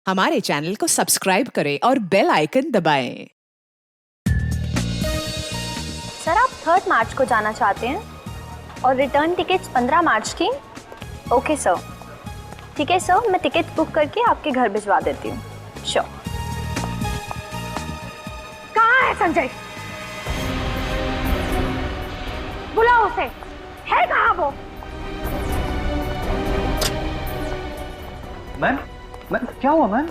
हमारे चैनल को सब्सक्राइब करें और बेल आइकन दबाएं। सर, आप 3 मार्च को जाना चाहते हैं और रिटर्न टिकट्स 15 मार्च की। ओके सर, ठीक है सर, मैं टिकट बुक करके आपके घर भिजवा देती हूँ। श्योर। कहाँ है संजय? बुलाओ उसे। है कहाँ वो? मैम क्या हुआ मैम?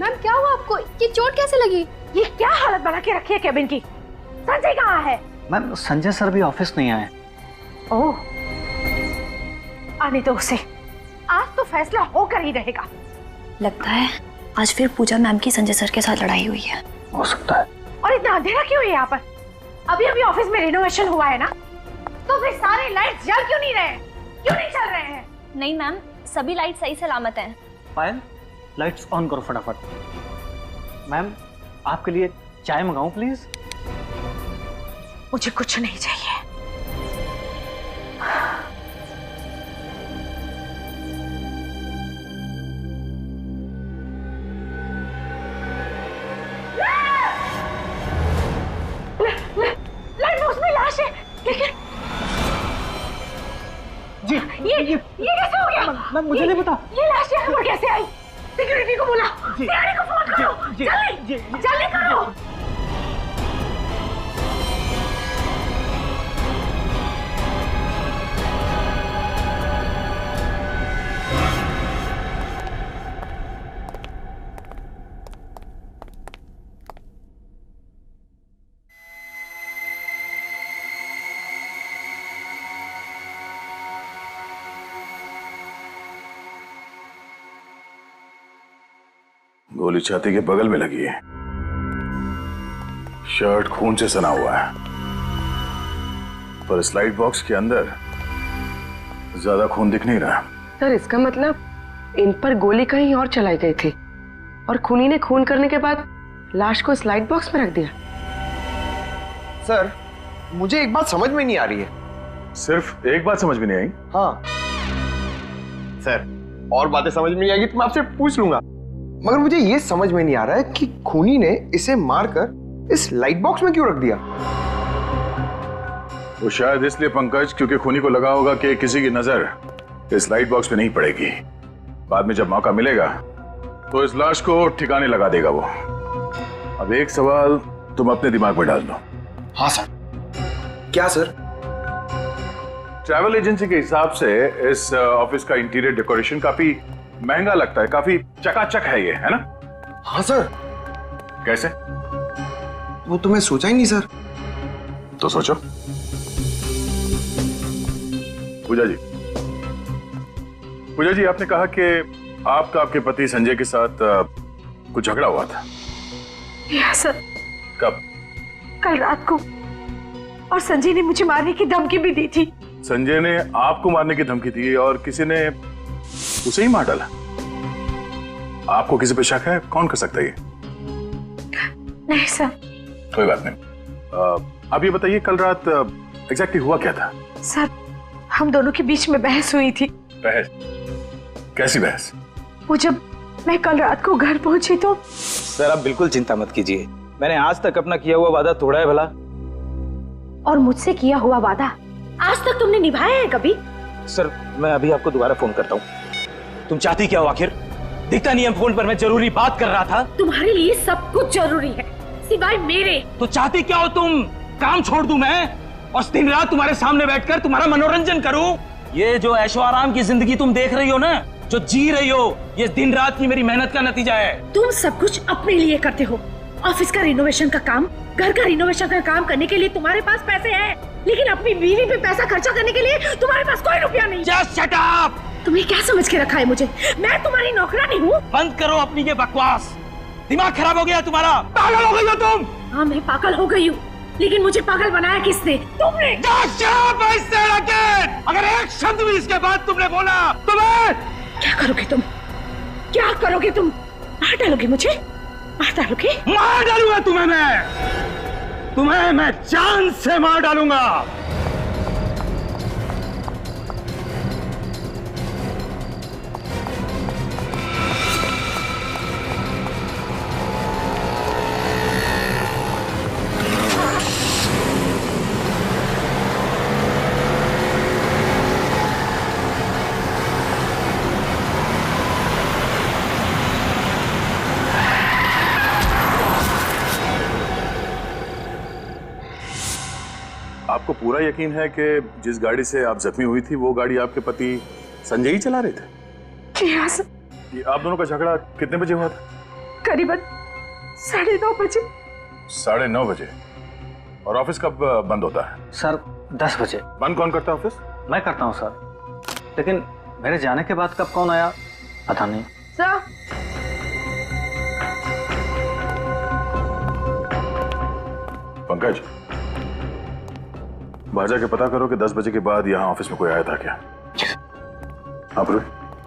मैम क्या हुआ आपको? ये चोट कैसे लगी? ये क्या हालत बना के रखी है केबिन की? संजय कहाँ है? मैम संजय सर भी ऑफिस नहीं आए। ओह, आने दो उसे। आज तो फैसला होकर ही रहेगा। लगता है आज फिर पूजा मैम की संजय सर के साथ लड़ाई हुई है। हो सकता है। और इतना अंधेरा क्यों है यहाँ पर? अभी अभी ऑफिस में रिनोवेशन हुआ है ना, तो फिर सारे लाइट्स जल क्यों नहीं रहे? क्यों नहीं चल रहे हैं? नहीं मैम, सभी लाइट सही सलामत हैं। पायल, लाइट्स ऑन करो फटाफट। मैम आपके लिए चाय मंगाऊं प्लीज? मुझे कुछ नहीं चाहिए। लाइट हाउस में लाश है, लेकिन जी ये कैसे हो गया? मैम मुझे नहीं पता। ये लाश यहाँ पर कैसे आई? सिक्योरिटी को बुला, सीआईडी को फोन करो, जल्दी जल्दी करो। गोली छाती के बगल में लगी है, शर्ट खून से सना हुआ है, पर स्लाइड बॉक्स के अंदर ज्यादा खून दिख नहीं रहा। सर इसका मतलब इन पर गोली कहीं और चलाई गई थी और खूनी ने खून करने के बाद लाश को स्लाइड बॉक्स में रख दिया। सर मुझे एक बात समझ में नहीं आ रही है। सिर्फ एक बात समझ में नहीं आई? हाँ सर, और बातें समझ में नहीं आएगी तो मैं आपसे पूछ लूंगा, मगर मुझे ये समझ में नहीं आ रहा है कि खूनी ने इसे मारकर इस लाइट बॉक्स में क्यों रख दिया। वो शायद इसलिए पंकज, क्योंकि खूनी को लगा होगा कि किसी की नजर इस लाइट बॉक्स पे नहीं पड़ेगी। बाद में जब मौका मिलेगा तो इस लाश को ठिकाने लगा देगा वो। अब एक सवाल तुम अपने दिमाग में डाल दो। हाँ सर। क्या सर? ट्रैवल एजेंसी के हिसाब से इस ऑफिस का इंटीरियर डेकोरेशन काफी महंगा लगता है, काफी चकाचक है ये, है ना? हाँ सर। कैसे? वो तो मैं सोचा ही नहीं सर। तो सोचो। पूजा जी आपने कहा कि आपका आपके पति संजय के साथ कुछ झगड़ा हुआ था। Yes sir. कब? कल रात को। और संजय ने मुझे मारने की धमकी भी दी थी। संजय ने आपको मारने की धमकी दी और किसी ने उसे ही मार डाला? आपको किसी पे शक है? कौन कर सकता है ये? नहीं सर। कोई बात नहीं। आप ये बताइए कल रात एग्जैक्टली हुआ क्या था? सर हम दोनों के बीच में बहस हुई थी। बहस? कैसी बहस? वो जब मैं कल रात को घर पहुंची तो। सर आप बिल्कुल चिंता मत कीजिए, मैंने आज तक अपना किया हुआ वादा तोड़ा है भला। और मुझसे किया हुआ वादा आज तक तुमने निभाया है कभी? सर मैं अभी आपको दोबारा फोन करता हूँ। तुम चाहती क्या हो आखिर? दिखता नहीं है फोन पर मैं जरूरी बात कर रहा था। तुम्हारे लिए सब कुछ जरूरी है सिवाय मेरे। तो चाहती क्या हो तुम? काम छोड़ दूं मैं और दिन रात तुम्हारे सामने बैठकर तुम्हारा मनोरंजन करूं? ये जो ऐशो आराम की जिंदगी तुम देख रही हो ना, जो जी रही हो, ये दिन रात की मेरी मेहनत का नतीजा है। तुम सब कुछ अपने लिए करते हो। ऑफिस का रिनोवेशन का काम, घर का रिनोवेशन का काम करने के लिए तुम्हारे पास पैसे हैं, लेकिन अपनी बीवी पे पैसा खर्चा करने के लिए तुम्हारे पास कोई रुपया नहीं। Just shut up! तुमने क्या समझ के रखा है मुझे? मैं तुम्हारी नौकरानी हूँ। बंद करो अपनी ये बकवास। दिमाग खराब हो गया तुम्हारा? पागल हो गई हो तुम? हाँ मैं पागल हो गई हूँ, लेकिन मुझे पागल बनाया किसने? तुमने। अगर एक शब्द भी इसके बाद तुमने बोला तो मैं। क्या करोगे तुम? क्या करोगे तुम? मार डालोगे मुझे? मार डालोगे? मार डालूंगा तुम्हें मैं जान से मार डालूंगा। आपको पूरा यकीन है कि जिस गाड़ी से आप जख्मी हुई थी वो गाड़ी आपके पति संजय ही चला रहे थे? जी हाँ सर। ये आप दोनों का झगड़ा कितने बजे हुआ था? करीबन 9:30 बजे। 9:30 बजे। और ऑफिस कब बंद होता है? सर 10 बजे। बंद कौन करता है ऑफिस? मैं करता हूँ सर, लेकिन मेरे जाने के बाद कब कौन आया पता नहीं। सर पंकज, बाहर जाके पता करो कि 10 बजे के बाद यहाँ ऑफिस में कोई आया था क्या? आप रुक।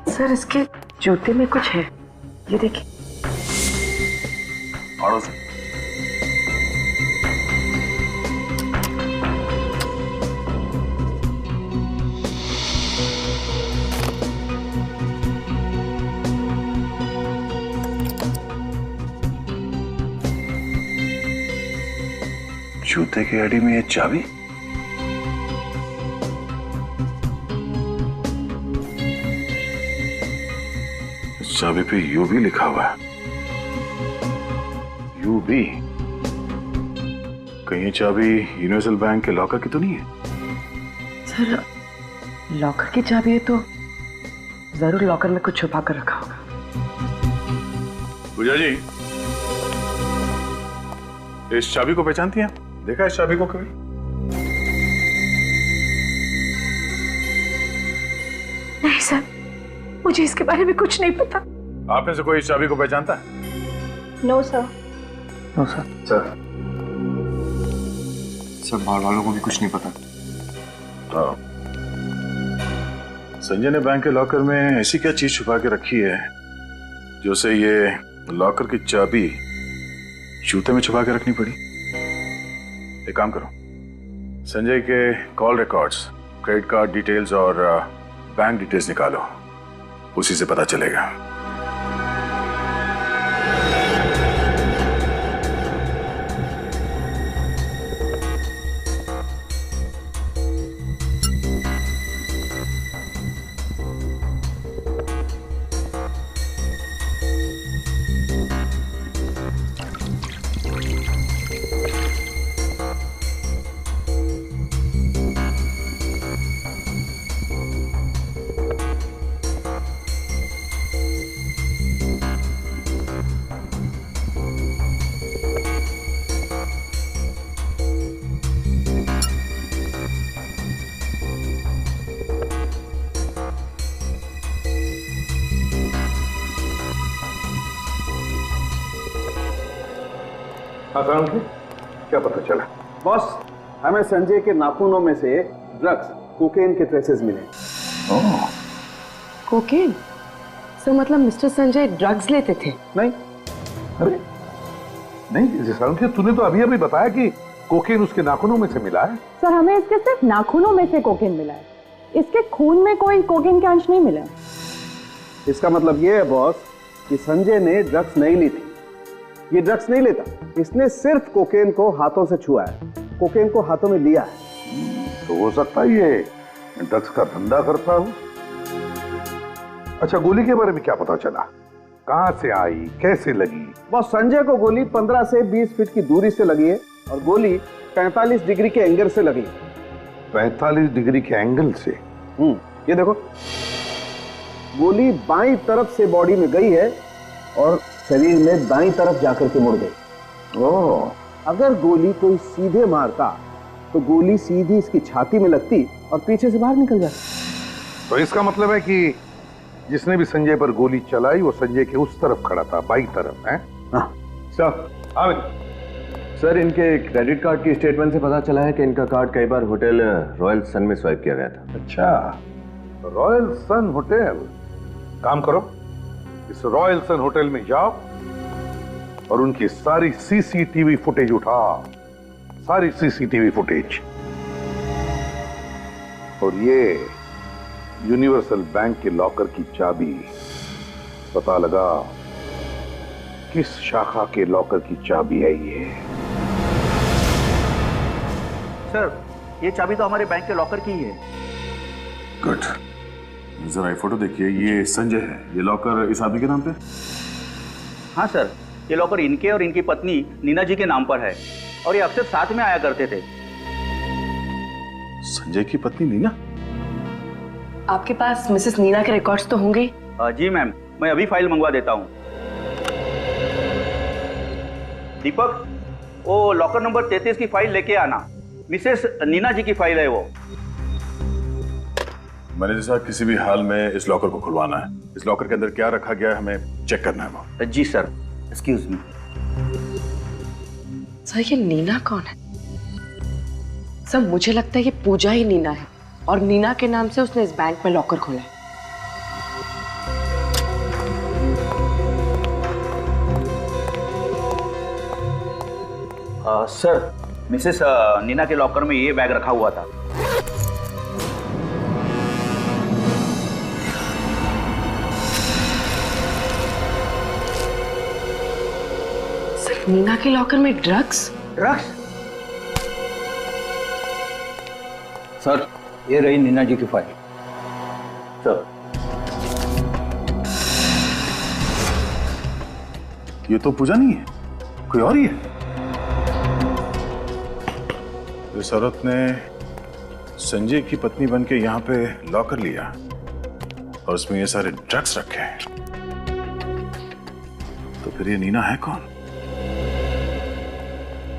सर इसके जूते में कुछ है, ये देखिए। आड़ो से। जूते की अड़ी में ये चाबी? इस चाबी पे यूबी लिखा हुआ है। यूबी? कहीं ये चाबी यूनिवर्सल बैंक के लॉकर की तो नहीं है? सर लॉकर की चाबी है तो जरूर लॉकर में कुछ छुपा कर रखा होगा। पूजा जी, इस चाबी को पहचानती हैं? देखा इस चाबी को कभी? नहीं सर, मुझे इसके बारे में कुछ नहीं पता। आप में से कोई इस चाबी को पहचानता है? No sir. No sir. Sir बाहर वालों को भी कुछ नहीं पता। हाँ। संजय ने बैंक के लॉकर में ऐसी क्या चीज छुपा के रखी है जो उसे ये लॉकर की चाबी जूते में छुपा के रखनी पड़ी? एक काम करो, संजय के call records, credit card details और बैंक डिटेल्स निकालो, उसी से पता चलेगा। हाँ सर, क्या पता चला? बॉस, हमें संजय के नाखूनों में से ड्रग्स, कोकेन के ट्रेसेस मिले। कोकेन? सो मतलब मिस्टर संजय ड्रग्स लेते थे? नहीं। अरे नहीं जसवंत, तूने तो अभी बताया कि कोकेन उसके नाखूनों में से मिला है। सर हमें इसके सिर्फ नाखूनों में से कोकेन मिला है, इसके खून में कोई कोकेन के अंश नहीं मिले। इसका मतलब ये है बॉस कि संजय ने ड्रग्स नहीं ली थी। ये ड्रग्स नहीं लेता, इसने सिर्फ कोकेन को हाथों से छुआ है, कोकेन को हाथों में लिया है। तो हो सकता है ये ड्रग्स का धंधा करता हूँ। अच्छा, गोली के बारे में क्या पता चला? कहां से आई, कैसे लगी? बॉस, संजय को गोली 15 से 20 फीट की दूरी से लगी है और गोली 45 डिग्री के एंगल से लगी। 45 डिग्री के एंगल से? ये देखो, गोली बाईं तरफ से बॉडी में गई है और शरीर में दाईं तरफ जाकर के मुड़ गई। ओह, अगर गोली कोई सीधे मारता तो गोली सीधी इसकी छाती में लगती और पीछे से बाहर निकल जाती। तो इसका मतलब है कि जिसने भी संजय पर गोली चलाई वो संजय के उस तरफ खड़ा था, बाईं तरफ है? हाँ सर, इनके क्रेडिट कार्ड की स्टेटमेंट से पता चला है कि इनका कार्ड कई बार होटल रॉयल सन में स्वाइप किया गया था। अच्छा, रॉयल सन होटल। काम करो, इस रॉयल सन होटल में जाओ और उनकी सारी सीसीटीवी फुटेज उठाओ, सारी सीसीटीवी फुटेज। और ये यूनिवर्सल बैंक के लॉकर की चाबी पता लगा किस शाखा के लॉकर की चाबी है ये। सर, ये चाबी तो हमारे बैंक के लॉकर की ही है। गुड, जरा ये फोटो देखिए, ये संजय है, ये लॉकर इस आदमी के नाम पे? हाँ सर, ये लॉकर इनके और इनकी पत्नी नीना जी के नाम पर है और ये अक्सर साथ में आया करते थे। संजय की पत्नी नीना? आपके पास मिसेस नीना के रिकॉर्ड्स तो होंगे? जी मैम, मैं अभी फाइल मंगवा देता हूँ। दीपक, वो लॉकर नंबर 33 की फाइल लेके आना। मिसेस नीना जी की फाइल है वो। मैनेजर साहब, किसी भी हाल में इस लॉकर को खुलवाना है। इस लॉकर के अंदर क्या रखा गया है हमें चेक करना है वो। जी सर, एक्सक्यूज मी। सर ये नीना कौन है? सर मुझे लगता है ये पूजा ही नीना है और नीना के नाम से उसने इस बैंक में लॉकर खोला है। सर, मिसेस नीना के लॉकर में ये बैग रखा हुआ था। सर नीना के लॉकर में ड्रग्स? ड्रग्स? सर, ये रही नीना जी की फाइल। सर, ये तो पूजा नहीं है, कोई और ही है। इस औरत ने संजय की पत्नी बनके यहाँ पे लॉकर लिया और उसमें ये सारे ड्रग्स रखे हैं। तो फिर ये नीना है कौन?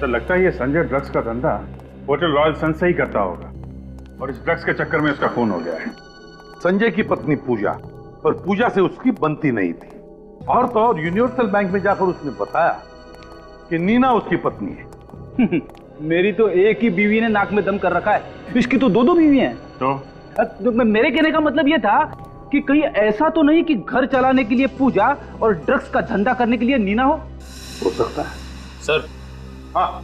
तो लगता है ये संजय ड्रग्स का धंधा होटल रॉयल सन से ही करता होगा और इस ड्रग्स के चक्कर में उसका खून हो गया है। संजय की पत्नी पूजा, और पूजा से उसकी बनती नहीं थी। और तो और यूनिवर्सल बैंक में जाकर उसने बताया कि नीना उसकी पत्नी है। मेरी तो एक ही बीवी ने नाक में दम कर रखा है, इसकी तो दो बीवी हैं। तो मेरे कहने का मतलब ये था कि कहीं ऐसा तो नहीं कि घर चलाने के लिए पूजा और ड्रग्स का धंधा करने के लिए नीना हो सकता है। सर, हाँ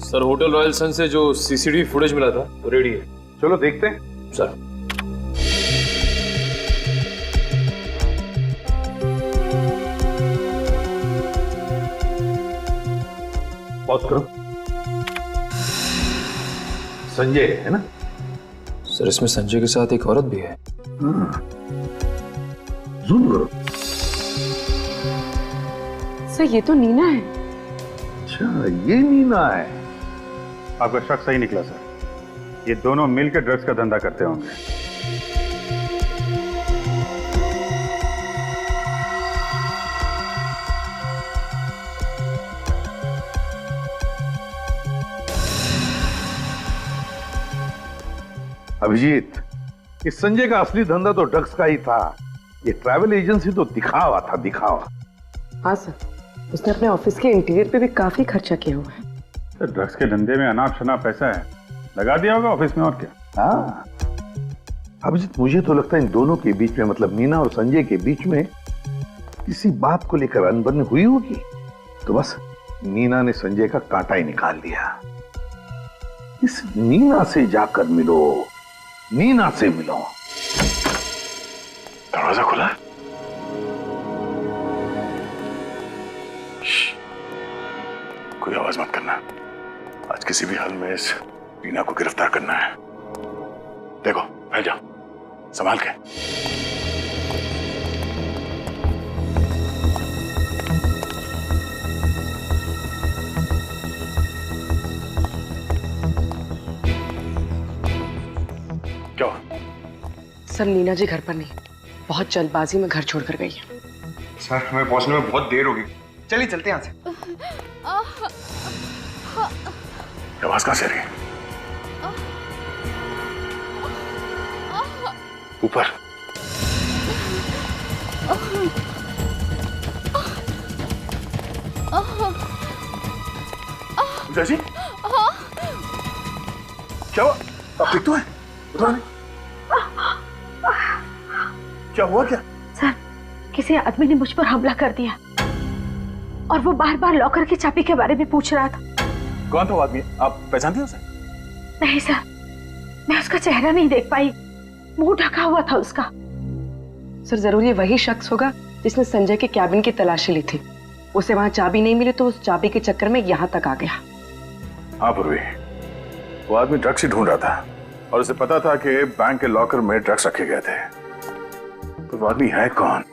सर, होटल रॉयल सन से जो सीसीटीवी फुटेज मिला था वो रेडी है। चलो देखते हैं। सर, पॉज करो। संजय है ना? सर, इसमें संजय के साथ एक औरत भी है। जूम करो। सर ये तो नीना है। अच्छा, ये नीना है। आपका शक सही निकला सर। ये दोनों मिलकर ड्रग्स का धंधा करते होंगे। अभिजीत, इस संजय का असली धंधा तो ड्रग्स का ही था। ये ट्रैवल एजेंसी तो दिखावा था, दिखावा। हाँ सर, उसने अपने ऑफिस के इंटीरियर पे भी काफी खर्चा किया हुआ है। तो ड्रग्स के धंधे में अनाप शनाप पैसा है, लगा दिया होगा ऑफिस में, और क्या। हाँ अभिजीत, मुझे तो लगता है इन दोनों के बीच में, मतलब नीना और संजय के बीच में किसी बात को लेकर अनबन हुई होगी। तो बस नीना ने संजय का कांटा ही निकाल दिया। इस नीना से जाकर मिलो, नीना से मिलो। दरवाजा खुला? कोई आवाज मत करना। आज किसी भी हाल में इस नीना को गिरफ्तार करना है। देखो, फैल जाओ, संभाल के। क्या? सर नीना जी घर पर नहीं, बहुत जल्दबाजी में घर छोड़कर गई है। सर, हमें पहुंचने में बहुत देर होगी। चलिए चलते हैं यहाँ से। आवाज कहां से आ रही है? ऊपर। पूजा जी, क्या हुआ? आप ठीक तो हैं? क्या हुआ? क्या? सर, किसी आदमी ने मुझ पर हमला कर दिया और वो बार बार लॉकर की चाबी के बारे में पूछ रहा था। कौन था वो आदमी? आप पहचानते हो उसे? नहीं सर, मैं उसका चेहरा नहीं देख पाई, मुंह ढका हुआ था उसका। सर जरूर ये वही शख्स होगा जिसने संजय के कैबिन की तलाशी ली थी। उसे वहां चाबी नहीं मिली तो उस चाबी के चक्कर में यहाँ तक आ गया। हाँ पूर्वी, वो आदमी ड्रग्स ही ढूंढ रहा था और उसे पता था कि बैंक के लॉकर में ड्रग्स रखे गए थे। तो वो आदमी है कौन?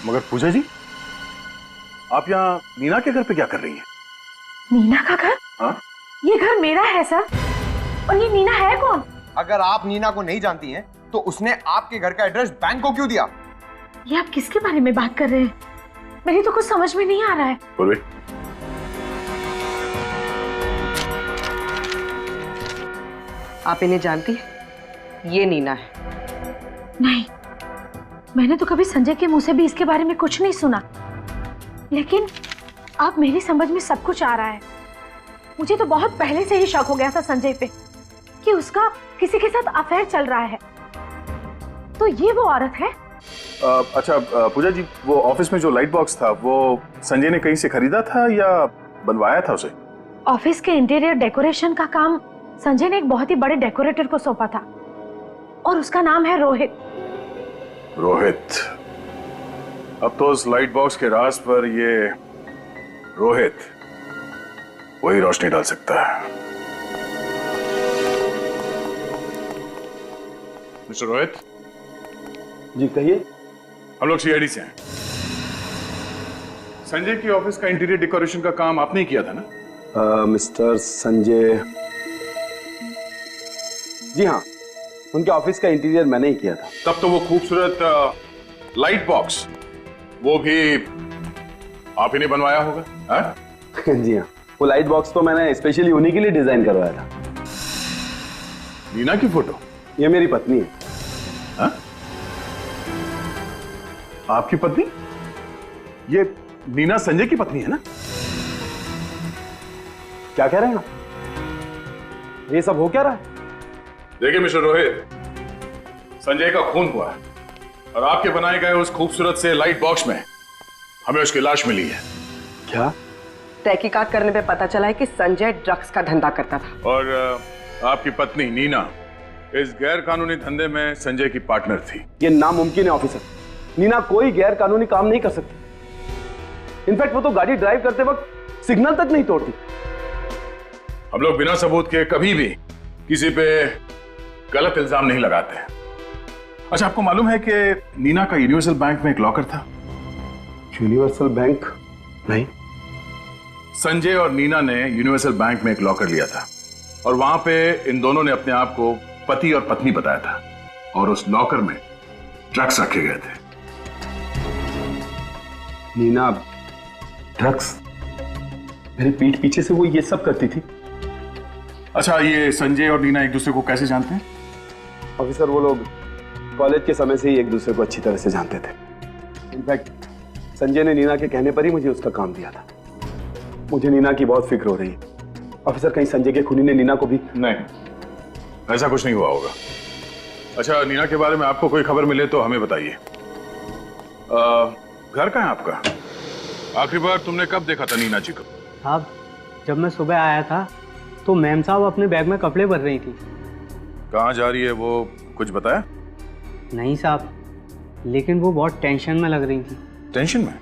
मगर पूजा जी, आप यहाँ नीना के घर पे क्या कर रही हैं? नीना का घर? हाँ? ये घर मेरा है सर। और ये नीना है कौन? अगर आप नीना को नहीं जानती हैं तो उसने आपके घर का एड्रेस बैंक को क्यों दिया? ये आप किसके बारे में बात कर रहे हैं? मेरी तो कुछ समझ में नहीं आ रहा है। पूर्वी, आप इन्हें जानती हैं? ये नीना है। नहीं, मैंने तो कभी संजय के मुंह से भी इसके बारे में कुछ नहीं सुना, लेकिन अब मेरी समझ में सब कुछ आ रहा है। मुझे तो बहुत पहले से ही शक हो गया था संजय पे कि उसका किसी के साथ अफेयर चल रहा है। तो ये वो औरत है? अच्छा पूजा जी, वो ऑफिस में जो लाइट बॉक्स था वो संजय ने कहीं से खरीदा था या बनवाया था उसे? ऑफिस के इंटीरियर डेकोरेशन का काम संजय ने एक बहुत ही बड़े डेकोरेटर को सौंपा था और उसका नाम है रोहित। रोहित? अब तो उस लाइट बॉक्स के राज पर ये रोहित वही रोशनी डाल सकता है। मिस्टर रोहित जी कहिए। हम लोग सीआईडी से हैं। संजय की ऑफिस का इंटीरियर डेकोरेशन का काम आपने ही किया था ना? मिस्टर संजय, जी हाँ, उनके ऑफिस का इंटीरियर मैंने ही किया था। तब तो वो खूबसूरत लाइट बॉक्स वो भी आप ही ने बनवाया होगा? जी हाँ, वो लाइट बॉक्स तो मैंने स्पेशली उन्हीं के लिए डिजाइन करवाया था। नीना की फोटो? ये मेरी पत्नी है। हा? आपकी पत्नी? ये नीना संजय की पत्नी है ना? क्या कह रहे हैं आप? ये सब हो क्या रहा है? देखिए मिस्टर रोहित, संजय का खून हुआ है और आपके बनाए गए उस खूबसूरत से लाइट बॉक्स में हमें उसकी लाश मिली है। क्या? तहकीकात करने पे पता चला है कि संजय ड्रग्स का धंधा करता था और आपकी पत्नी नीना इस गैर कानूनी धंधे में संजय की पार्टनर थी। ये नामुमकिन है ऑफिसर। नीना कोई गैर कानूनी काम नहीं कर सकती। इनफैक्ट वो तो गाड़ी ड्राइव करते वक्त सिग्नल तक नहीं तोड़ती। हम लोग बिना सबूत के कभी भी किसी पे गलत इल्जाम नहीं लगाते। अच्छा, आपको मालूम है कि नीना का यूनिवर्सल बैंक में एक लॉकर था? Universal bank? नहीं। संजय और नीना ने यूनिवर्सल बैंक में एक लॉकर लिया था और वहां पे इन दोनों ने अपने आप को पति और पत्नी बताया था और उस लॉकर में ड्रग्स रखे गए थे। नीना ड्रग्स? मेरी पीठ पीछे से वो ये सब करती थी? अच्छा, ये संजय और नीना एक दूसरे को कैसे जानते हैं? ऑफिसर, वो लोग कॉलेज के समय से ही एक दूसरे को अच्छी तरह से जानते थे। इनफैक्ट संजय ने नीना के कहने पर ही मुझे उसका काम दिया था। मुझे नीना की बहुत फिक्र हो रही है। ऑफिसर, कहीं संजय के खूनी ने नीना को भी? नहीं, ऐसा कुछ नहीं हुआ होगा। अच्छा, नीना के बारे में आपको कोई खबर मिले तो हमें बताइए। घर कहाँ है आपका? आखिरी बार तुमने कब देखा था नीना जी को? साहब, जब मैं सुबह आया था तो मैम साहब अपने बैग में कपड़े भर रही थी। कहाँ जा रही है वो कुछ बताया? नहीं साहब, लेकिन वो बहुत टेंशन में लग रही थी। टेंशन में?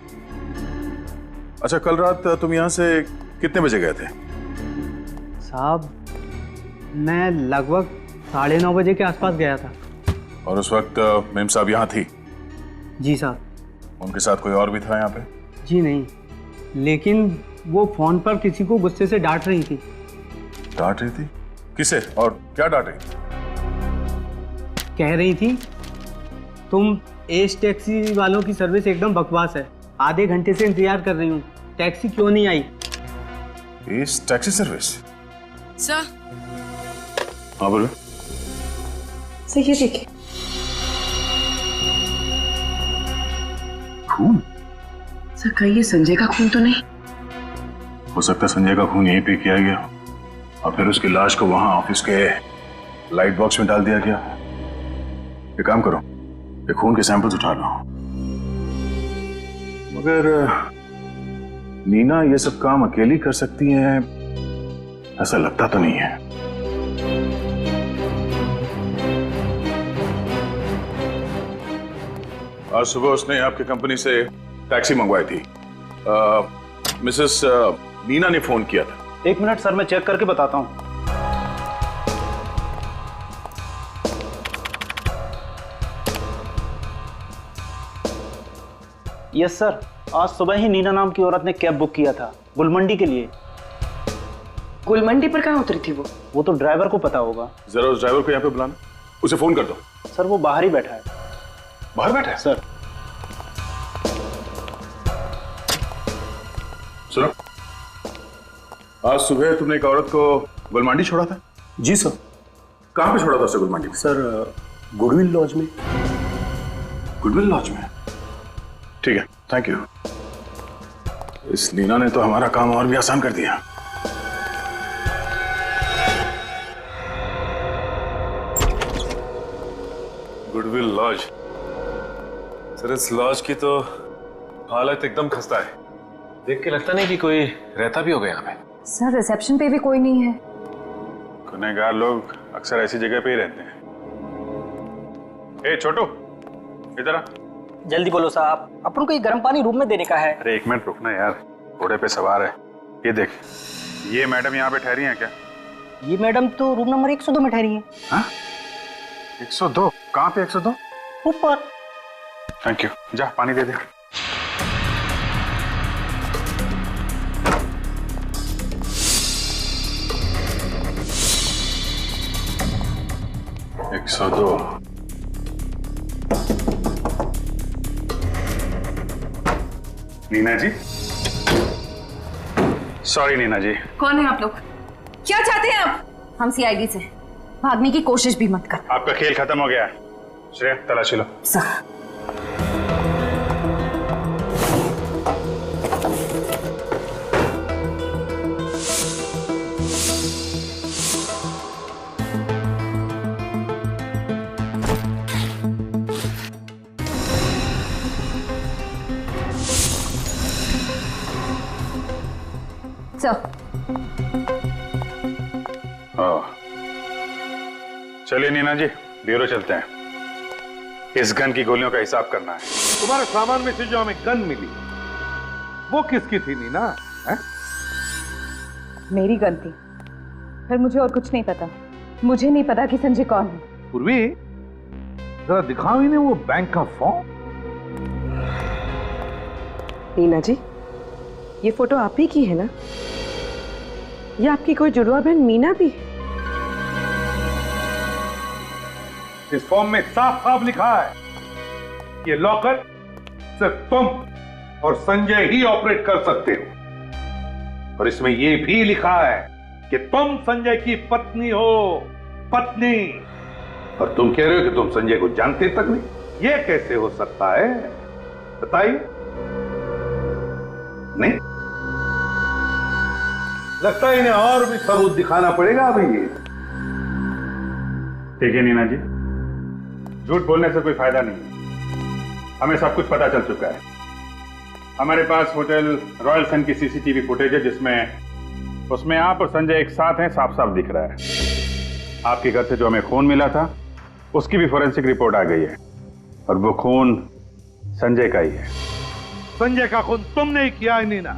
अच्छा, कल रात तुम यहाँ से कितने बजे गए थे? साहब, मैं लगभग 9:30 बजे के आसपास गया था। और उस वक्त मैम साहब यहाँ थी? जी साहब। उनके साथ कोई और भी था यहाँ पे? जी नहीं, लेकिन वो फोन पर किसी को गुस्से से डांट रही थी। डांट रही थी? किसे और क्या डांट रही? कह रही थी, तुम एस टैक्सी वालों की सर्विस एकदम बकवास है। आधे घंटे से इंतजार कर रही हूँ, टैक्सी क्यों नहीं आई? S taxi service? सर। हाँ बोलो। सर ये देखिए। खून? सर कहीं ये संजय का खून तो नहीं? हो सकता है संजय का खून यहीं पे किया गया और फिर उसकी लाश को वहां ऑफिस के लाइट बॉक्स में डाल दिया गया। एक काम करो, ये खून के सैंपल्स उठा लो। मगर नीना ये सब काम अकेली कर सकती है ऐसा लगता तो नहीं है। आज सुबह उसने आपकी कंपनी से टैक्सी मंगवाई थी। मिसेस नीना ने फोन किया था। 1 मिनट सर, मैं चेक करके बताता हूं। यस सर, आज सुबह ही नीना नाम की औरत ने कैब बुक किया था गुलमंडी के लिए। गुलमंडी पर कहाँ उतरी थी वो तो ड्राइवर को पता होगा। जरा उस ड्राइवर को यहाँ पे बुलाना, उसे फोन कर दो। सर वो बाहर ही बैठा है। बाहर बैठा है? सर सुनो, आज सुबह तुमने एक औरत को गुलमंडी छोड़ा था? जी सर। कहाँ पे छोड़ा था उसे गुलमंडी में? सर गुडविल लॉज में। गुडविल लॉज में? ठीक है, थैंक यू। इस नीना ने तो हमारा काम और भी आसान कर दिया। Goodwill lodge. सर इस लॉज की तो हालत एकदम खस्ता है। देख के लगता नहीं कि कोई रहता भी होगा यहाँ पे। सर रिसेप्शन पे भी कोई नहीं है। गुनहगार लोग अक्सर ऐसी जगह पे ही रहते हैं। ए छोटू, इधर आ। जल्दी बोलो साहब, अपन को ये गर्म पानी रूम में देने का है। अरे 1 मिनट रुकना यार, घोड़े पे सवार है। ये देख, ये मैडम यहाँ पे ठहरी हैं क्या? ये मैडम तो रूम नंबर 102 में ठहरी है। हाँ? 102? कहाँ पे 102? ऊपर। थैंक यू, जा पानी दे दे। एक 102। नीना जी, सॉरी नीना जी। कौन है आप लोग? क्या चाहते हैं आप? हम सीआईडी से। भागने की कोशिश भी मत कर। आपका खेल खत्म हो गया है। श्रेया, तलाशी लो। सर चलिए नीना जी, ब्यूरो चलते हैं। इस गन की गोलियों का हिसाब करना है। तुम्हारे सामान में से जो हमें गन मिली वो किसकी थी नीना? है? मेरी गन थी। फिर मुझे और कुछ नहीं पता। मुझे नहीं पता कि संजय कौन है। पूर्वी, जरा दिखाओ इन्हें वो बैंक का फॉर्म। नीना जी, ये फोटो आप ही की है ना? ये आपकी कोई जुड़वा बहन मीना भी? इस फॉर्म में साफ साफ लिखा है ये लॉकर सिर्फ तुम और संजय ही ऑपरेट कर सकते हो। और इसमें ये भी लिखा है कि तुम संजय की पत्नी हो। पत्नी। और तुम कह रहे हो कि तुम संजय को जानते तक नहीं। ये कैसे हो सकता है, बताइए। नहीं लगता है इन्हें और भी सबूत दिखाना पड़ेगा अभी। ठीक है नीना जी, झूठ बोलने से कोई फायदा नहीं है। हमें सब कुछ पता चल चुका है। हमारे पास होटल रॉयल सन की सीसीटीवी फुटेज है जिसमें उसमें आप और संजय एक साथ हैं, साफ साफ दिख रहा है। आपके घर से जो हमें खून मिला था उसकी भी फोरेंसिक रिपोर्ट आ गई है और वो खून संजय का ही है। संजय का खून तुमने ही किया है नीना।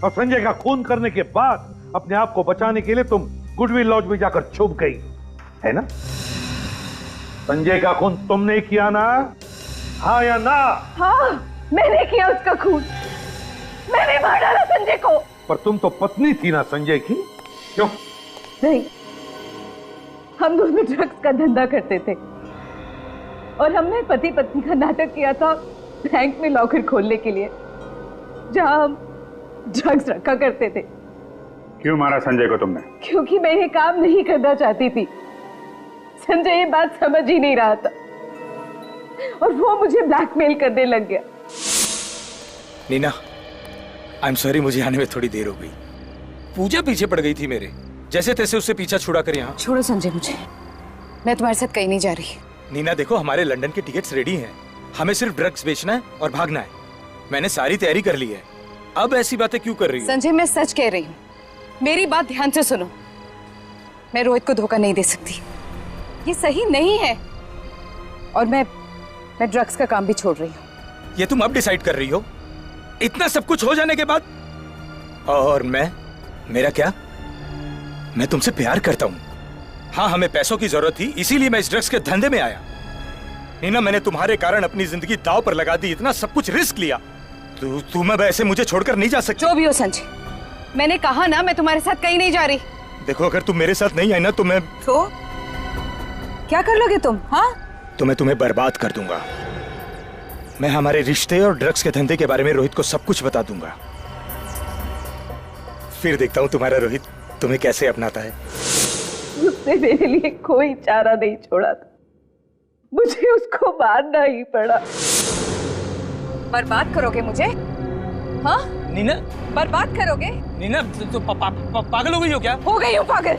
और संजय का खून करने के बाद अपने आप को बचाने के लिए तुम गुडविल लॉज में जाकर छुप गई है ना? संजय का खून तुमने ही किया ना? हाँ या ना? हाँ, मैंने किया उसका खून। मैंने मार डाला संजय को। पर तुम तो पत्नी थी ना संजय की, क्यों? नहीं, हम दोनों ड्रग्स का धंधा करते थे और हमने पति पत्नी का नाटक किया था बैंक में लॉकर खोलने के लिए जहां हम ड्रग्स रखा करते थे। क्यों मारा संजय को तुमने? क्योंकि मैं ये काम नहीं करना चाहती थी। संजय ये बात समझ ही नहीं रहा था और वो मुझे ब्लैकमेल करने लग गया। नीना, आई एम सॉरी, मुझे आने में थोड़ी देर हो गई। पूजा पीछे पड़ गई थी मेरे, जैसे तैसे उससे पीछा छुड़ा कर यहाँ। छोड़ो संजय मुझे, मैं तुम्हारे साथ कहीं नहीं जा रही। नीना देखो, हमारे लंदन के टिकट्स रेडी हैं। हमें सिर्फ ड्रग्स बेचना है और भागना है। मैंने सारी तैयारी कर ली है। अब ऐसी बातें क्यों कर रही हो? संजय मैं सच कह रही हूँ, मेरी बात ध्यान से सुनो। मैं रोहित को धोखा नहीं दे सकती, ये सही नहीं है। और मैं ड्रग्स का काम भी छोड़ रही हूँ। ये तुम अब डिसाइड कर रही हो, इतना सब कुछ हो जाने के बाद? और मेरा क्या? मैं तुमसे प्यार करता हूँ। हाँ, हमें पैसों की जरूरत थी, इसीलिए मैं इस ड्रग्स के धंधे में आया। नीना, मैंने तुम्हारे कारण अपनी जिंदगी दांव पर लगा दी, इतना सब कुछ रिस्क लिया। तुम अब ऐसे मुझे छोड़कर नहीं जा सकती। जो भी हो संजय, मैंने कहा ना मैं तुम्हारे साथ कहीं नहीं जा रही। देखो अगर तुम मेरे साथ नहीं आई ना तो मैं क्या कर लोगे तुम? हाँ, तो मैं तुम्हें बर्बाद कर दूंगा। मैं हमारे रिश्ते और ड्रग्स के धंधे के बारे में रोहित को सब कुछ बता दूंगा। फिर देखता हूँ तुम्हारा रोहित तुम्हें कैसे अपनाता है। उसने मेरे लिए कोई चारा नहीं छोड़ा था, मुझे उसको मारना ही पड़ा। बर्बाद करोगे मुझे? हाँ नीना, बर्बाद करोगे? नीना तो पागल हो गई हो क्या? हो गई हूँ पागल।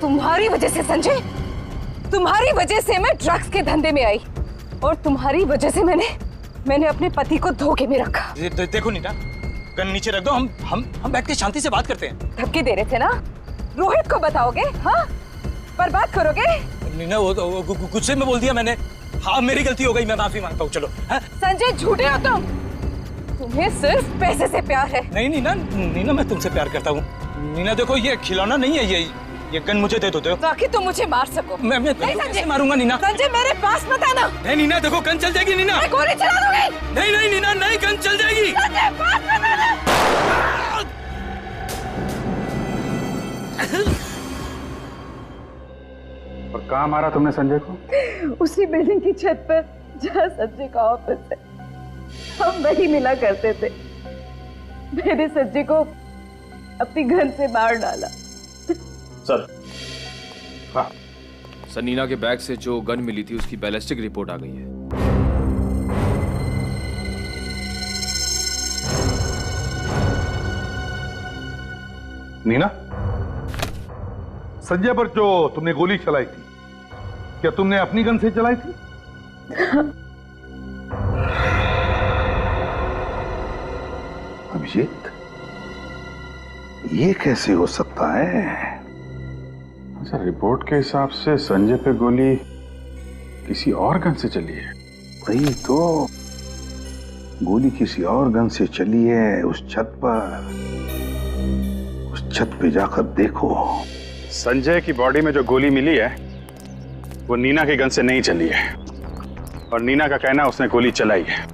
तुम्हारी वजह से संजय, तुम्हारी वजह से मैं ड्रग्स के धंधे में आई और तुम्हारी वजह से मैंने अपने पति को धोखे में रखा। देखो नीना, गन नीचे रख दो, हम बैठ के शांति से बात करते हैं। धमकी दे रहे थे ना? रोहित को बताओगे? हाँ, बर्बाद करोगे? नीना वो गुस्से में बोल दिया मैंने। हाँ मेरी गलती हो गई, मैं माफी मांगता हूँ। चलो। संजय झूठे हो तुम, तुम्हें सिर्फ पैसे से प्यार है। नहीं नीना मैं तुमसे प्यार करता हूँ। नीना देखो ये खिलौना नहीं है, ये गन मुझे दे दो ताकि तुम मुझे मार सको। मैं कैसे मारूंगा नीना? संजय मेरे पास मत आना। नहीं नीना देखो गन चल जाएगी नीना। मैं गोली चला दूंगी। नहीं नीना नहीं, गन चल जाएगी। संजय पास मत आना। और कहाँ मारा तुमने संजय को? उसी बिल्डिंग की छत पर जहाँ संजय का ऑफिस है, हम वही मिला करते थे। मैंने संजय को अपनी गन से मार डाला। सर। हाँ सर, नीना के बैग से जो गन मिली थी उसकी बैलिस्टिक रिपोर्ट आ गई है। नीना, संजय पर जो तुमने गोली चलाई थी, क्या तुमने अपनी गन से चलाई थी? अभिजीत, ये कैसे हो सकता है? अच्छा, रिपोर्ट के हिसाब से संजय पे गोली किसी और गन से चली है। वही तो, गोली किसी और गन से चली है उस छत पर। उस छत पे जाकर देखो। संजय की बॉडी में जो गोली मिली है वो नीना की गन से नहीं चली है, और नीना का कहना है उसने गोली चलाई है।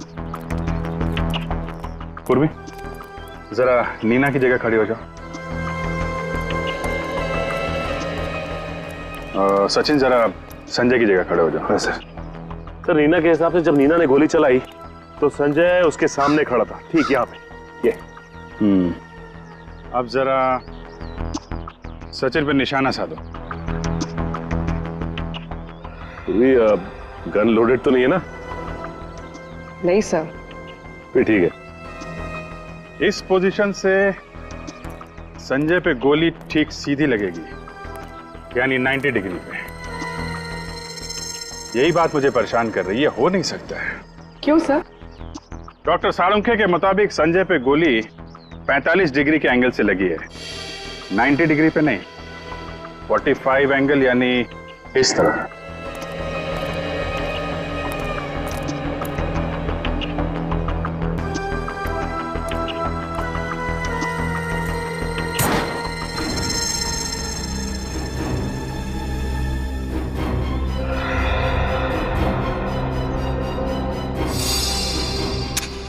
पूर्वी, जरा नीना की जगह खड़ी हो जाओ। सचिन जरा संजय की जगह खड़े हो जाओ। सर नीना के हिसाब से जब नीना ने गोली चलाई तो संजय उसके सामने खड़ा था, ठीक यहाँ पे। ये अब जरा सचिन पे निशाना साधो। गन लोडेड तो नहीं है ना? नहीं सर। फिर ठीक है। इस पोजीशन से संजय पे गोली ठीक सीधी लगेगी, यानी 90 डिग्री पे। यही बात मुझे परेशान कर रही है। हो नहीं सकता है। क्यों सर? डॉक्टर साळुंखे के मुताबिक संजय पे गोली 45 डिग्री के एंगल से लगी है, 90 डिग्री पे नहीं। 45 एंगल यानी इस तरह।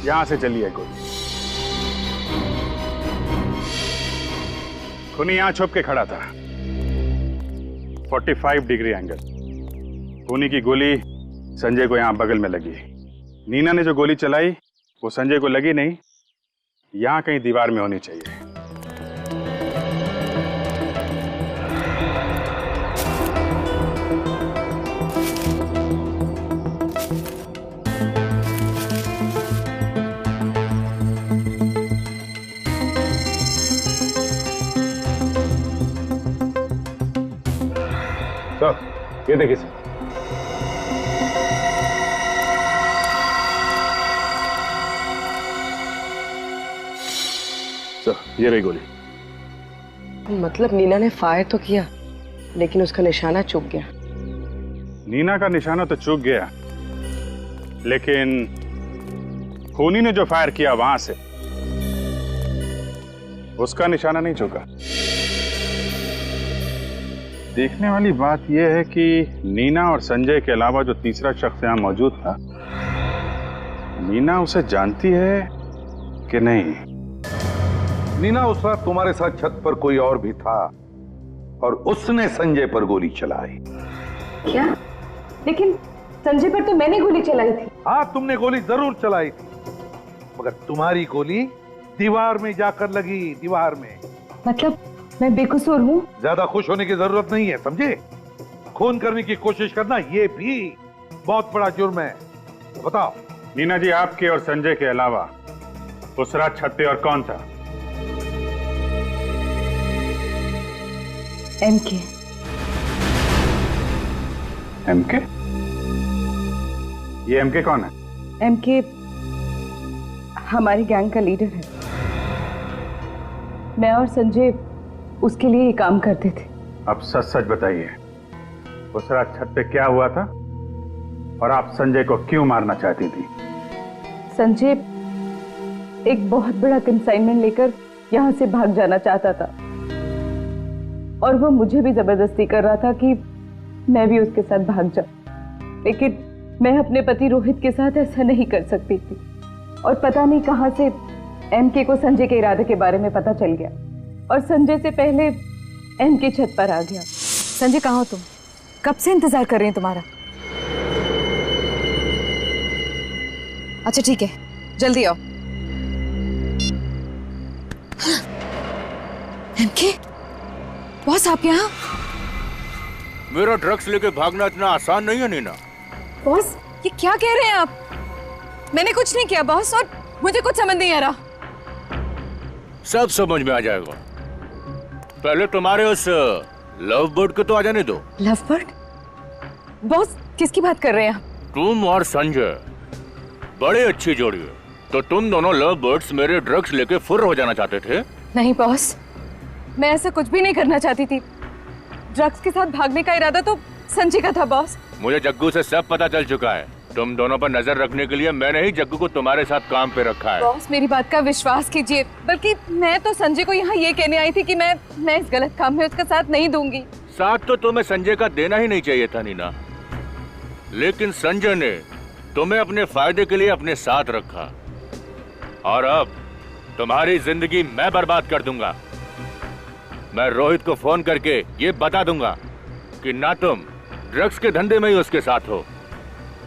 यहां से चली है गोली। खूनी यहां छुप के खड़ा था, 45 डिग्री एंगल। खूनी की गोली संजय को यहां बगल में लगी। नीना ने जो गोली चलाई वो संजय को लगी नहीं, यहां कहीं दीवार में होनी चाहिए। ये देखिए सर। सर ये रही गोली। मतलब नीना ने फायर तो किया लेकिन उसका निशाना चूक गया। नीना का निशाना तो चूक गया, लेकिन खूनी ने जो फायर किया वहां से उसका निशाना नहीं चूका। देखने वाली बात यह है कि नीना और संजय के अलावा जो तीसरा शख्स यहां मौजूद था, नीना उसे जानती है कि नहीं। नीना, उस रात तुम्हारे साथ छत पर कोई और भी था और उसने संजय पर गोली चलाई। क्या? लेकिन संजय पर तो मैंने गोली चलाई थी। हाँ, तुमने गोली जरूर चलाई थी, मगर तुम्हारी गोली दीवार में जाकर लगी, दीवार में। मतलब मैं बेकसूर हूँ? ज्यादा खुश होने की जरूरत नहीं है, समझे? खून करने की कोशिश करना ये भी बहुत बड़ा जुर्म है। तो बताओ नीना जी, आपके और संजय के अलावा उस रात छत पे और कौन था? एमके। एमके? ये एमके कौन है? एमके हमारी गैंग का लीडर है। मैं और संजय उसके लिए ही काम करते थे। अब सच सच बताइए, उस रात छत पे क्या हुआ था और आप संजय को क्यों मारना चाहती थी? संजय एक बहुत बड़ा कंसाइनमेंट लेकर यहाँ से भाग जाना चाहता था और वो मुझे भी जबरदस्ती कर रहा था कि मैं भी उसके साथ भाग जाऊं, लेकिन मैं अपने पति रोहित के साथ ऐसा नहीं कर सकती थी। और पता नहीं कहां से एमके को संजय के इरादे के बारे में पता चल गया और संजय से पहले एमके छत पर आ गया। संजय कहाँ हो तुम? कब से इंतजार कर रहे हैं तुम्हारा। अच्छा ठीक है, जल्दी आओ। एमके बॉस, आप यहाँ? मेरा ड्रग्स लेके भागना इतना आसान नहीं है नीना। बॉस ये क्या कह रहे हैं आप? मैंने कुछ नहीं किया बॉस, और मुझे कुछ समझ नहीं आ रहा। सब समझ में आ जाएगा, पहले तुम्हारे उस लव बर्ड को तो आ जाने दो। Love bird? बॉस किसकी बात कर रहे हैं आप? तुम और संजय बड़ी अच्छी जोड़ी है, तो तुम दोनों लव बर्ड्स मेरे ड्रग्स लेके फुर्र हो जाना चाहते थे? नहीं बॉस, मैं ऐसा कुछ भी नहीं करना चाहती थी। ड्रग्स के साथ भागने का इरादा तो संजय का था बॉस। मुझे जग्गू से सब पता चल चुका है। तुम दोनों पर नजर रखने के लिए मैंने ही जग्गू को तुम्हारे साथ काम पे रखा है। बॉस मेरी बात का विश्वास कीजिए, बल्कि मैं तो संजय को यहाँ ये कहने आई थी कि मैं इस गलत काम में उसका साथ नहीं दूंगी। साथ तो तुम्हें संजय का देना ही नहीं चाहिए था नीना, लेकिन संजय ने तुम्हें अपने फायदे के लिए अपने साथ रखा और अब तुम्हारी जिंदगी मैं बर्बाद कर दूंगा। मैं रोहित को फोन करके ये बता दूंगा कि ना तुम ड्रग्स के धंधे में ही उसके साथ हो,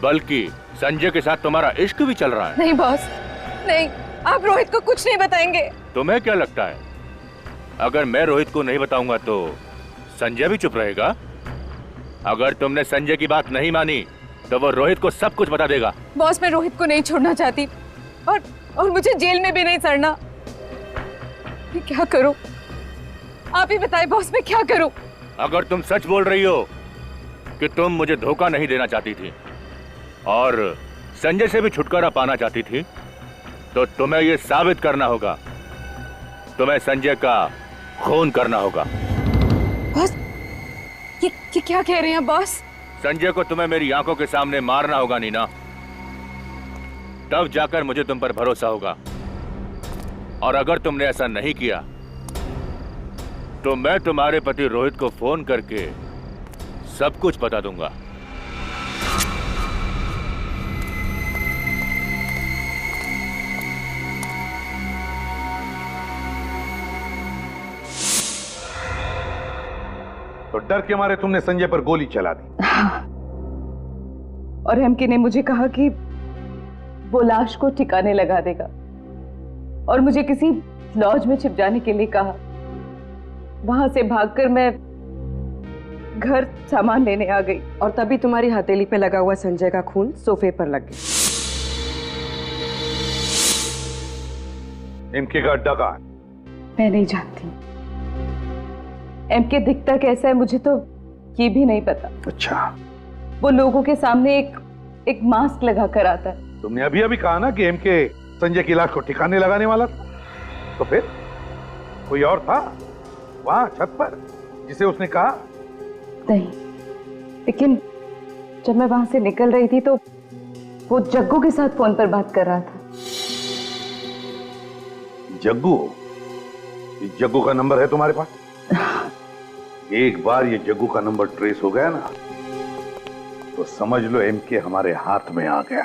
बल्कि संजय के साथ तुम्हारा इश्क भी चल रहा है। नहीं बॉस, नहीं, आप रोहित को कुछ नहीं बताएंगे। तुम्हें क्या लगता है, अगर मैं रोहित को नहीं बताऊंगा तो संजय भी चुप रहेगा? अगर तुमने संजय की बात नहीं मानी तो वो रोहित को सब कुछ बता देगा। बॉस मैं रोहित को नहीं छोड़ना चाहती और मुझे जेल में भी नहीं सड़ना। मैं क्या करूं, आप ही बताएं बॉस, मैं क्या करूं? अगर तुम सच बोल रही हो कि तुम मुझे धोखा नहीं देना चाहती थी और संजय से भी छुटकारा पाना चाहती थी, तो तुम्हें यह साबित करना होगा, तुम्हें संजय का खून करना होगा। बॉस ये क्या कह रहे हैं बॉस? संजय को तुम्हें मेरी आंखों के सामने मारना होगा नीना, तब जाकर मुझे तुम पर भरोसा होगा। और अगर तुमने ऐसा नहीं किया तो मैं तुम्हारे पति रोहित को फोन करके सब कुछ बता दूंगा। तो डर के मारे तुमने संजय पर गोली चला दी? और एमके ने मुझे कहा कि वो लाश को ठिकाने लगा देगा और मुझे किसी लॉज में छिप जाने के लिए कहा। वहां से भागकर मैं घर सामान लेने आ गई और तभी तुम्हारी हथेली पे लगा हुआ संजय का खून सोफे पर लग गया। एमके का अड्डा कहाँ है? मैं नहीं जानती। एमके दिखता कैसा है मुझे तो ये भी नहीं पता। अच्छा, वो लोगों के सामने एक मास्क लगा कर आता है। तुमने अभी अभी कहा ना कि एमके संजय की लाश को ठिकाने लगाने वाला था, तो फिर कोई और था वहां छत पर जिसे उसने कहा? नहीं, लेकिन जब मैं वहां से निकल रही थी तो वो जग्गू के साथ फोन पर बात कर रहा था। जग्गू? इस जग्गू का नंबर है तुम्हारे पास? एक बार ये जग्गू का नंबर ट्रेस हो गया ना तो समझ लो एमके हमारे हाथ में आ गया।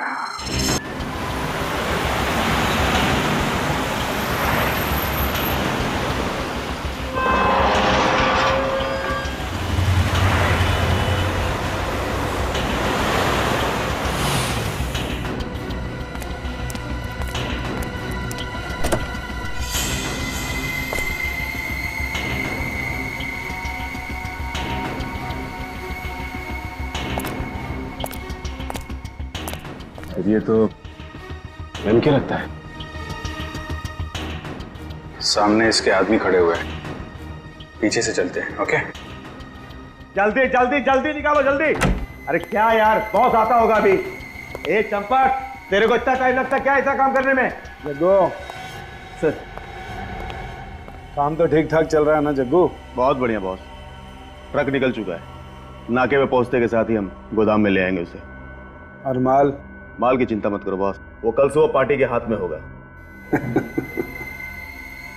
फिर ये तो एमके लगता है। सामने इसके आदमी खड़े हुए हैं, पीछे से चलते हैं। ओके, जल्दी जल्दी जल्दी निकालो जल्दी। अरे क्या यार, बॉस आता होगा अभी। ए चंपक, तेरे को इतना टाइम लगता क्या ऐसा काम करने में? जग्गू सर, काम तो ठीक ठाक चल रहा है ना जग्गू? बहुत बढ़िया बॉस, ट्रक निकल चुका है, नाके पे पहुंचते के साथ ही हम गोदाम में ले आएंगे उसे। और माल? माल की चिंता मत करो बॉस, वो कल सुबह पार्टी के हाथ में होगा।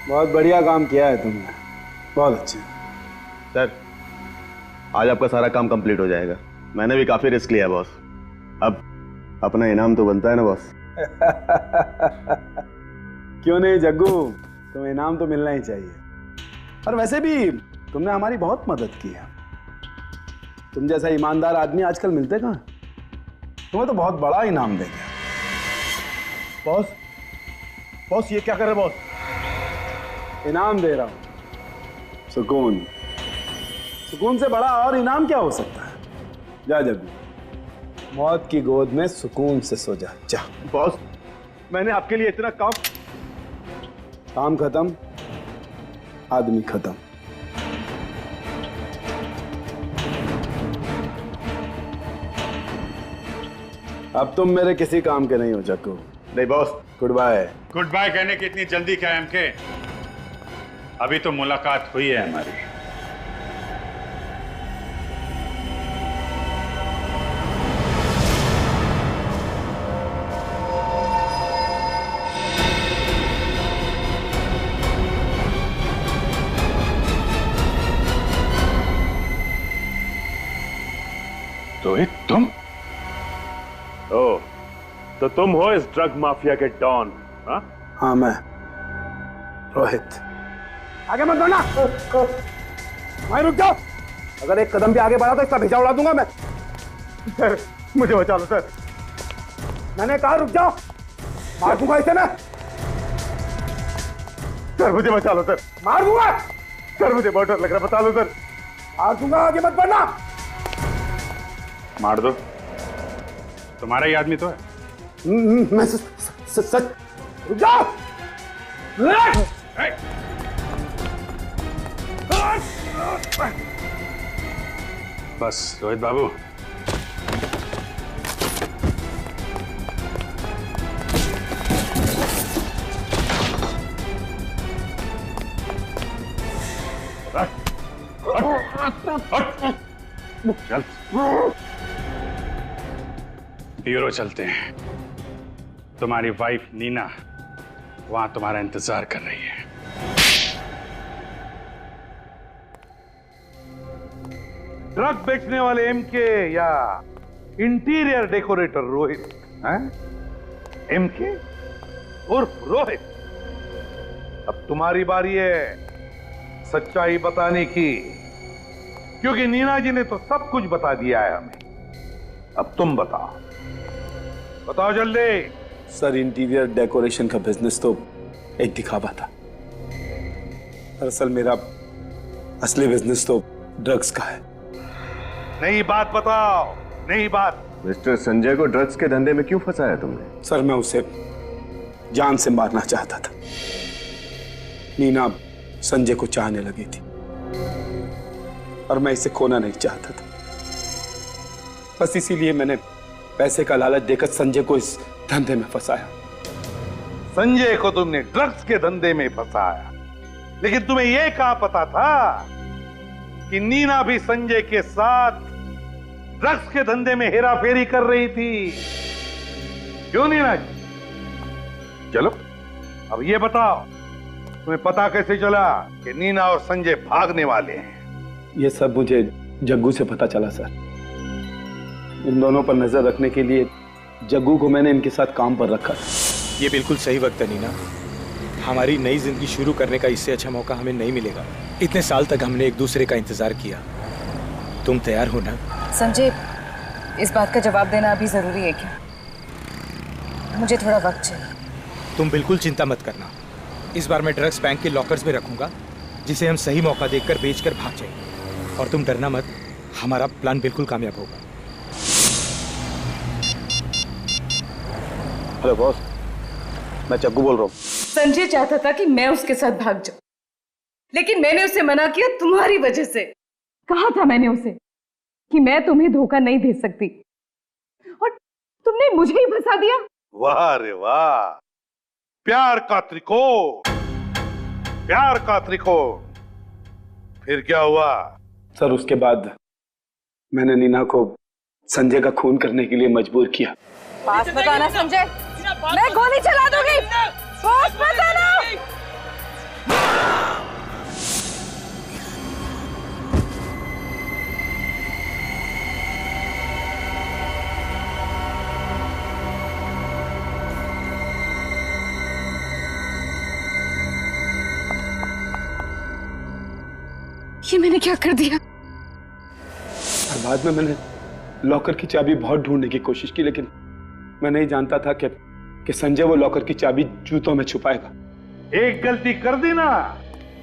बहुत बढ़िया काम किया है तुमने, बहुत अच्छे। सर, आज आपका सारा काम कंप्लीट हो जाएगा। मैंने भी काफी रिस्क लिया बॉस, अब अपना इनाम तो बनता है ना बॉस। क्यों नहीं जग्गू, तुम्हें इनाम तो मिलना ही चाहिए। और वैसे भी तुमने हमारी बहुत मदद की है। तुम जैसा ईमानदार आदमी आजकल मिलते कहाँ? तुम्हें तो बहुत बड़ा इनाम देंगे। बॉस, बॉस ये क्या कर रहे बॉस? इनाम दे रहा हूं, सुकून। सुकून से बड़ा और इनाम क्या हो सकता है? जा जग्गू, मौत की गोद में सुकून से सो जा। जा बॉस, मैंने आपके लिए इतना काम खत्म, आदमी खत्म। अब तुम मेरे किसी काम के नहीं हो जग्गू। नहीं boss, goodbye. Goodbye कहने की इतनी जल्दी क्या है एमके? अभी तो मुलाकात हुई है हमारी। रोहित, तुम? ओ, तो तुम हो इस ड्रग माफिया के डॉन? हाँ मैं रोहित। आगे मत बढ़ना, वहीं रुक जाओ। अगर एक कदम भी आगे बढ़ा तो इसका भेजा उड़ा दूंगा मैं। सर मुझे बचा लो सर, मैंने कहा रुक जाओ, मार दूंगा इसे मैं। सर मुझे बचा लो सर, मार दूंगा सर, मुझे बहुत डर लग रहा है, बता लो सर, मार दूंगा, आगे मत बढ़ना। मार दो, तुम्हारा ही आदमी तो है। मैं सच। रुक जाओ। बस रोहित बाबू, चल ब्यूरो चलते हैं। तुम्हारी वाइफ नीना वहां तुम्हारा इंतजार कर रही है। ड्रग बेचने वाले एमके या इंटीरियर डेकोरेटर रोहित? एमके उर्फ रोहित, अब तुम्हारी बारी है सच्चाई बताने की, क्योंकि नीना जी ने तो सब कुछ बता दिया है हमें। अब तुम बताओ, बताओ जल्दी। सर इंटीरियर डेकोरेशन का बिजनेस तो एक दिखावा था। दरअसल मेरा असली बिजनेस तो ड्रग्स का है। नई बात बताओ, नई बात। मिस्टर संजय को ड्रग्स के धंधे में क्यों फंसाया तुमने? सर मैं उसे जान से मारना चाहता था। नीना संजय को चाहने लगी थी और मैं इसे खोना नहीं चाहता था। बस इसीलिए मैंने पैसे का लालच देकर संजय को इस धंधे में फंसाया। संजय को तुमने ड्रग्स के धंधे में फंसाया, लेकिन तुम्हें यह कहाँ पता था कि नीना भी संजय के साथ ड्रग्स के धंधे में हेराफेरी कर रही थी? क्यों नीना जी? चलो अब ये बताओ, तुम्हें पता कैसे चला कि नीना और संजय भागने वाले हैं? ये सब मुझे जग्गू से पता चला सर। इन दोनों पर नजर रखने के लिए जग्गू को मैंने इनके साथ काम पर रखा था। ये बिल्कुल सही वक्त है नीना, हमारी नई जिंदगी शुरू करने का इससे अच्छा मौका हमें नहीं मिलेगा। इतने साल तक हमने एक दूसरे का इंतजार किया, तुम तैयार हो ना? संजय, इस बात का जवाब देना अभी जरूरी है क्या? मुझे थोड़ा वक्त चाहिए। तुम बिल्कुल चिंता मत करना, इस बार मैं ड्रग्स बैंक के लॉकर्स में रखूंगा, जिसे हम सही मौका देखकर बेचकर भाग जाएंगे। और तुम डरना मत, हमारा प्लान बिल्कुल कामयाब होगा। हेलो बॉस, मैं चक्कू बोल रहा हूँ। संजय चाहता था कि मैं उसके साथ भाग जाऊं, लेकिन मैंने उसे मना किया तुम्हारी वजह से। कहा था मैंने उसे कि मैं तुम्हें धोखा नहीं दे सकती, और तुमने मुझे ही फंसा दिया। वाह रे वाह, प्यार का त्रिकोण, प्यार का त्रिकोण। फिर क्या हुआ? सर उसके बाद मैंने नीना को संजय का खून करने के लिए मजबूर किया। पास मत आना संजय, मैं गोली चला दूंगी। पास मत आना। ये मैंने क्या कर दिया? और बाद में मैंने लॉकर की चाबी बहुत ढूंढने की कोशिश की, लेकिन मैं नहीं जानता था कि संजय वो लॉकर की चाबी जूतों में छुपाएगा। एक गलती कर दी ना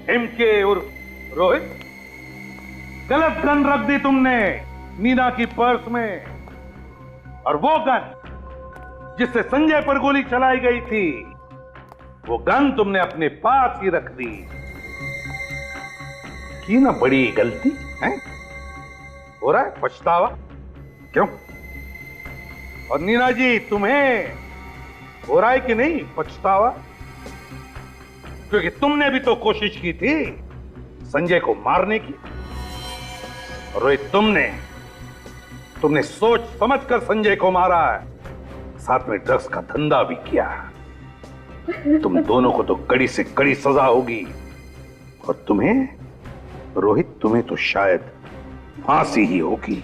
एमके उर्फ रोहित, गलत गन रख दी तुमने नीना की पर्स में, और वो गन जिससे संजय पर गोली चलाई गई थी, वो गन तुमने अपने पास ही रख दी। की ना बड़ी गलती है, हो रहा है पछतावा क्यों? और नीना जी तुम्हें हो रहा है कि नहीं पछतावा? क्योंकि तुमने भी तो कोशिश की थी संजय को मारने की। और रोहित तुमने सोच समझकर संजय को मारा है, साथ में ड्रग्स का धंधा भी किया। तुम दोनों को तो कड़ी से कड़ी सजा होगी, और रोहित तुम्हें तो शायद फांसी ही होगी।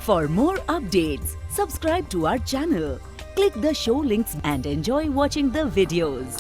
For more updates, subscribe to our channel, click the show links and enjoy watching the videos.